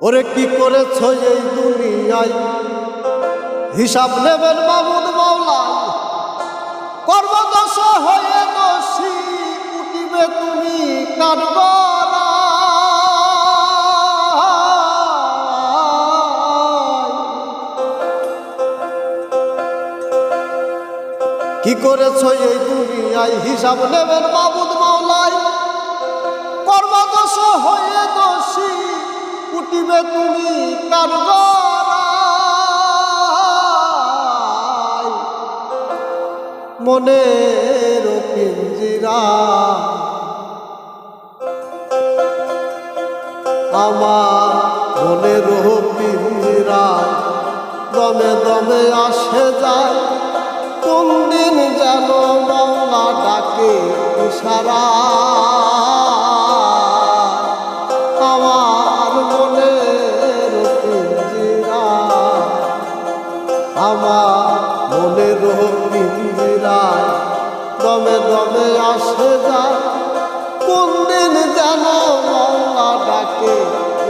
ওরে কি করেছ এই দুনিয়ায় হিসাব নেবেন মামুদ মাওলা কর্মদোষ হয়ে দোষী উঠিবে তুমি কারবারা কি করেছ এই দুনিয়ায় হিসাব নেবেন মামুদ মাওলাই কর্মদোষ হয়ে দোষী উঠিবে তুমি কারবারায় মনের পিঞ্জিরা আমার মনের পিঞ্জিরায় দমে দমে আসে যায় কোন দিন যেন মাওলা ডাকে ইশারা আমার মনের পিঞ্জিরা আমার মনের পিঞ্জিরায় দমে দমে আসে যায় কোন দিন যেন মাওলা ডাকে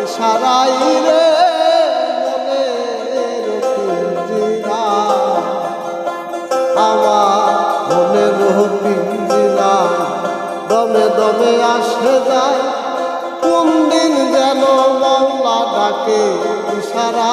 ইশারাই রে মনের পিঞ্জিরা আমার মনের পিঞ্জিরায় দমে দমে আসে যায় কোন দিন যেন মাওলা ডাকে ইশারা